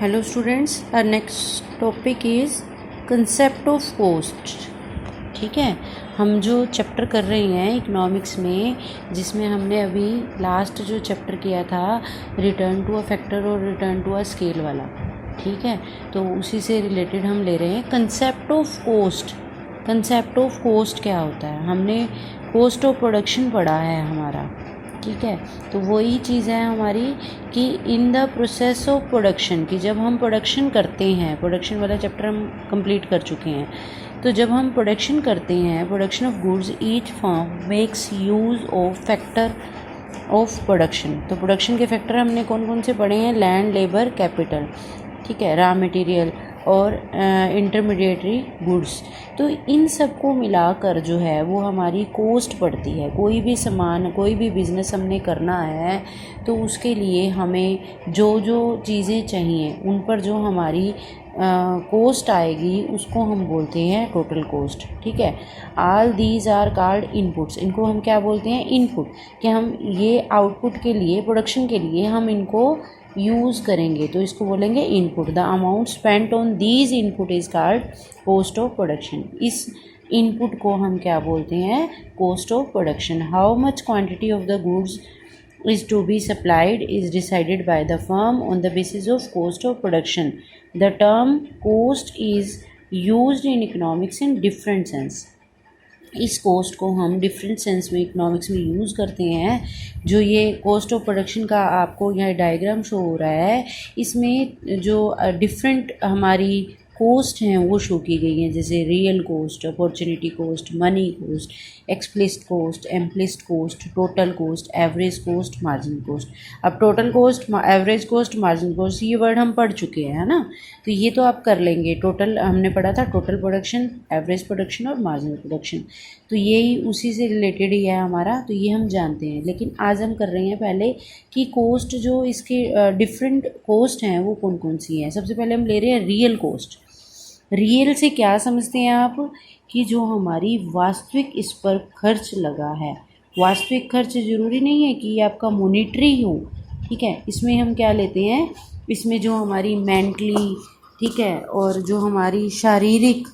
Hello students, our next topic is concept of cost. ठीक है, हम जो चैप्टर कर रहे हैं इकोनॉमिक्स में, जिसमें हमने अभी लास्ट जो चैप्टर किया था रिटर्न टू अ फैक्टर और रिटर्न टू अ स्केल वाला, ठीक है, तो उसी से रिलेटेड हम ले रहे हैं concept of cost. Concept of cost क्या होता है? हमने कोस्ट ऑफ प्रोडक्शन पढ़ा है हमारा, ठीक है, तो वही चीज़ है हमारी कि in the process of production, कि जब हम प्रोडक्शन करते हैं, प्रोडक्शन वाला चैप्टर हम कंप्लीट कर चुके हैं, तो जब हम प्रोडक्शन करते हैं, production of goods, each firm makes use of factor of production. तो प्रोडक्शन के फैक्टर हमने कौन कौन से पढ़े हैं? लैंड, लेबर, कैपिटल, ठीक है, रॉ मटेरियल और इंटरमीडिएटरी गुड्स. तो इन सब को मिलाकर जो है वो हमारी कोस्ट पड़ती है. कोई भी सामान, कोई भी बिज़नेस हमने करना है तो उसके लिए हमें जो जो चीज़ें चाहिए उन पर जो हमारी कोस्ट आएगी उसको हम बोलते हैं टोटल कोस्ट. ठीक है, all these are called inputs. इनको हम क्या बोलते हैं? इनपुट. कि हम ये आउटपुट के लिए, प्रोडक्शन के लिए हम इनको यूज़ करेंगे तो इसको बोलेंगे input. The amount spent on these input is called cost of production. इस इनपुट को हम क्या बोलते हैं? Cost of production. How much quantity of the goods is to be supplied is decided by the firm on the basis of cost of production. The term cost is used in economics in different sense. इस coast को हम different sense में economics में use करते हैं. जो ये coast of production का आपको यहाँ डायग्राम शो हो रहा है, इसमें जो डिफरेंट हमारी कोस्ट हैं वो शो की गई हैं, जैसे real cost, opportunity cost, money cost, explicit cost, implicit cost, total cost, average cost, margin cost. अब total cost, average cost, margin cost, ये वर्ड हम पढ़ चुके हैं, है ना, तो ये तो आप कर लेंगे. टोटल हमने पढ़ा था, टोटल प्रोडक्शन, एवरेज प्रोडक्शन और मार्जिनल प्रोडक्शन, तो यही उसी से रिलेटेड ही है हमारा, तो ये हम जानते हैं. लेकिन आज हम कर रहे हैं पहले कि कोस्ट जो इसके डिफरेंट कोस्ट हैं वो कौन कौन सी हैं. सबसे पहले हम ले रहे हैं रियल कोस्ट. रियल से क्या समझते हैं आप? कि जो हमारी वास्तविक इस पर खर्च लगा है. वास्तविक खर्च ज़रूरी नहीं है कि ये आपका मॉनिटरी हो, ठीक है, इसमें हम क्या लेते हैं? इसमें जो हमारी मेंटली, ठीक है, और जो हमारी शारीरिक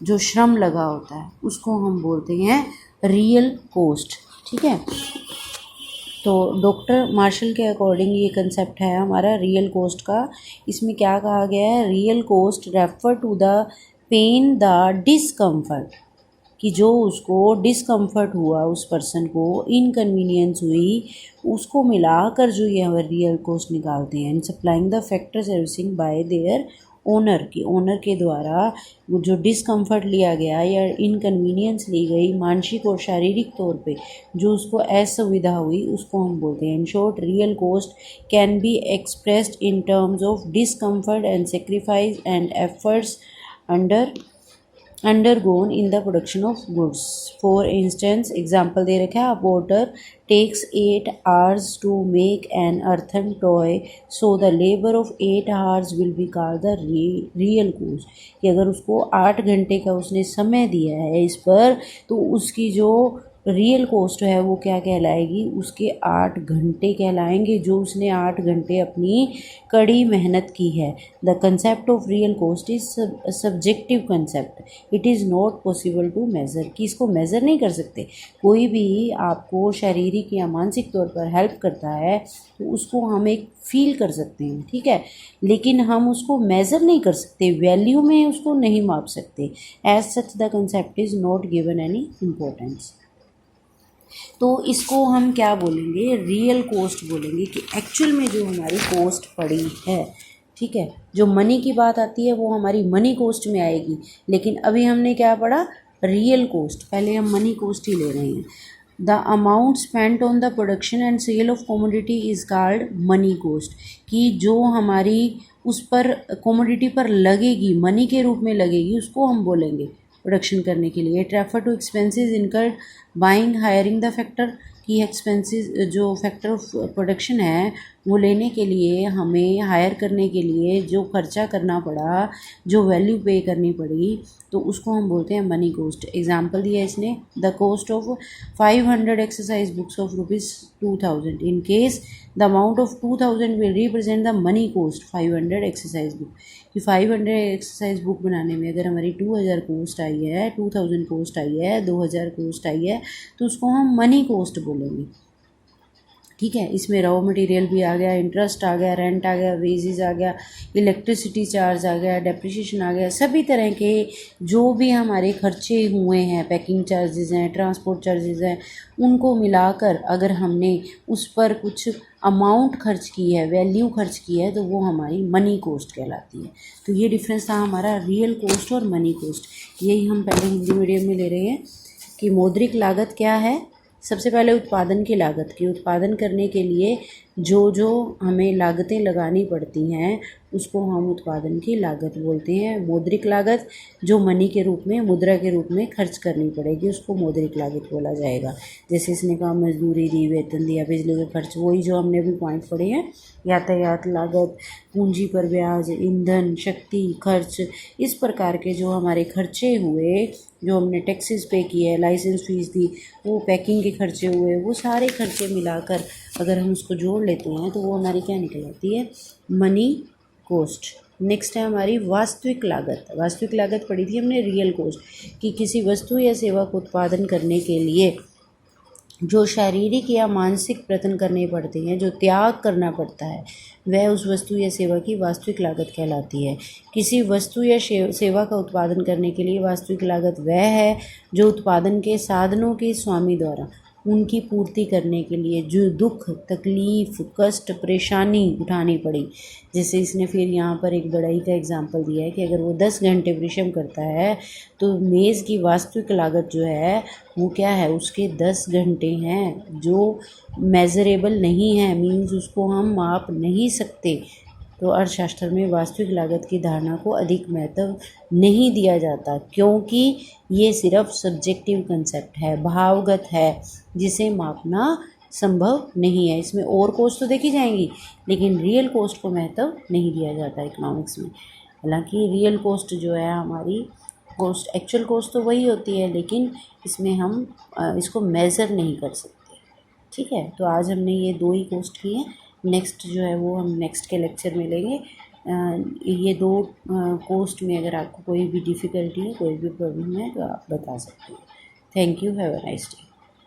जो श्रम लगा होता है उसको हम बोलते हैं रियल कोस्ट. ठीक है, तो डॉक्टर मार्शल के अकॉर्डिंग ये कंसेप्ट है हमारा रियल कोस्ट का. इसमें क्या कहा गया है? Real cost refer to the pain, the discomfort, कि जो उसको डिसकम्फर्ट हुआ, उस पर्सन को इनकन्वीनियंस हुई, उसको मिलाकर जो ये रियल कोस्ट निकालते हैं. Supplying the factor servicing bye there owner, की ओनर के द्वारा जो डिसकम्फर्ट लिया गया या इनकन्वीनियंस ली गई मानसिक और शारीरिक तौर पे, जो उसको असुविधा हुई, उसको हम बोलते हैं. In short, real cost can be expressed in terms of discomfort and sacrifice and efforts undergone in the production of goods. For instance, example दे रखा है, a potter takes 8 hours to make an earthen toy, so the labor of 8 hours will be called the real cost. कि अगर उसको 8 घंटे का उसने समय दिया है इस पर, तो उसकी जो रियल कोस्ट है वो क्या कहलाएगी? उसके 8 घंटे कहलाएंगे, जो उसने 8 घंटे अपनी कड़ी मेहनत की है. The concept of real cost is subjective concept. It is not possible to measure, कि इसको मेज़र नहीं कर सकते. कोई भी आपको शारीरिक या मानसिक तौर पर हेल्प करता है तो उसको हम एक फील कर सकते हैं, ठीक है, लेकिन हम उसको मेज़र नहीं कर सकते, वैल्यू में उसको नहीं माप सकते. As such the concept is not given any importance. तो इसको हम क्या बोलेंगे? रियल कोस्ट बोलेंगे, कि एक्चुअल में जो हमारी कोस्ट पड़ी है, ठीक है, जो मनी की बात आती है वो हमारी मनी कोस्ट में आएगी. लेकिन अभी हमने क्या पढ़ा? Real cost. पहले हम मनी कोस्ट ही ले रहे हैं. The amount spent on the production and sale of commodity is called money cost. कि जो हमारी उस पर कमोडिटी पर लगेगी, मनी के रूप में लगेगी, उसको हम बोलेंगे प्रोडक्शन करने के लिए. It refer to expenses incurred buying, hiring the factor, की एक्सपेंसेस जो फैक्टर ऑफ प्रोडक्शन है वो लेने के लिए, हमें हायर करने के लिए जो खर्चा करना पड़ा, जो वैल्यू पे करनी पड़ी, तो उसको हम बोलते हैं मनी कोस्ट। एग्जाम्पल दिया इसने, the cost of 500 exercise books of ₹2000 in case the amount of 2000 will represent the money cost 500 exercise book. कि 500 एक्सरसाइज बुक बनाने में अगर हमारी 2000 कोस्ट आई है, 2000 कोस्ट आई है, 2000 कोस्ट आई है, तो उसको हम मनी कोस्ट बोलेंगे। ठीक है, इसमें रॉ मटेरियल भी आ गया, इंटरेस्ट आ गया, रेंट आ गया, वेजेस आ गया, इलेक्ट्रिसिटी चार्ज आ गया, डेप्रिसिएशन आ गया, सभी तरह के जो भी हमारे खर्चे हुए हैं, पैकिंग चार्जेस हैं, ट्रांसपोर्ट चार्जेस हैं, उनको मिलाकर अगर हमने उस पर कुछ अमाउंट खर्च की है, वैल्यू खर्च की है, तो वो हमारी मनी कोस्ट कहलाती है। तो ये डिफरेंस था हमारा रियल कोस्ट और मनी कोस्ट। यही हम पहले हिंदी मीडियम में ले रहे हैं कि मौद्रिक लागत क्या है। सबसे पहले उत्पादन की लागत की, उत्पादन करने के लिए जो हमें लागतें लगानी पड़ती हैं उसको हम उत्पादन की लागत बोलते हैं। मौद्रिक लागत जो मनी के रूप में, मुद्रा के रूप में खर्च करनी पड़ेगी, उसको मौद्रिक लागत बोला जाएगा। जैसे इसने कहा मजदूरी दी, वेतन दिया, बिजली का खर्च, वही जो हमने अभी पॉइंट पढ़े हैं, यातायात लागत, पूंजी पर ब्याज, ईंधन, शक्ति खर्च, इस प्रकार के जो हमारे खर्चे हुए, जो हमने टैक्सेस पे किए, लाइसेंस फीस दी, वो पैकिंग के खर्चे हुए, वो सारे खर्चे मिलाकर अगर हम उसको जोड़ लेते हैं तो वो हमारी क्या निकल आती है, मनी कोस्ट। नेक्स्ट है हमारी वास्तविक लागत। वास्तविक लागत पढ़ी थी हमने रियल कोस्ट, कि किसी वस्तु या सेवा को उत्पादन करने के लिए जो शारीरिक या मानसिक प्रयत्न करने पड़ते हैं, जो त्याग करना पड़ता है, वह उस वस्तु या सेवा की वास्तविक लागत कहलाती है। किसी वस्तु या सेवा का उत्पादन करने के लिए वास्तविक लागत वह है जो उत्पादन के साधनों के स्वामी द्वारा उनकी पूर्ति करने के लिए जो दुख, तकलीफ, कष्ट, परेशानी उठानी पड़ी। जैसे इसने फिर यहाँ पर एक बढ़ई का एग्जाम्पल दिया है कि अगर वो 10 घंटे परिश्रम करता है तो मेज़ की वास्तविक लागत जो है वो क्या है, उसके 10 घंटे हैं जो मेज़रेबल नहीं है, मीन्स उसको हम माप नहीं सकते। तो अर्थशास्त्र में वास्तविक लागत की धारणा को अधिक महत्व नहीं दिया जाता, क्योंकि ये सिर्फ सब्जेक्टिव कंसेप्ट है, भावगत है, जिसे मापना संभव नहीं है। इसमें और कोस्ट तो देखी जाएंगी, लेकिन रियल कोस्ट को महत्व नहीं दिया जाता इकोनॉमिक्स में। हालांकि रियल कोस्ट जो है हमारी कोस्ट, एक्चुअल कोस्ट तो वही होती है, लेकिन इसमें हम इसको मेज़र नहीं कर सकते। ठीक है, तो आज हमने ये 2 ही कोस्ट की हैं। नेक्स्ट जो है वो हम नेक्स्ट के लेक्चर में लेंगे। ये 2 कोस्ट में अगर आपको कोई भी डिफ़िकल्टी है, कोई भी प्रॉब्लम है, तो आप बता सकते हैं। Thank you, have a nice day.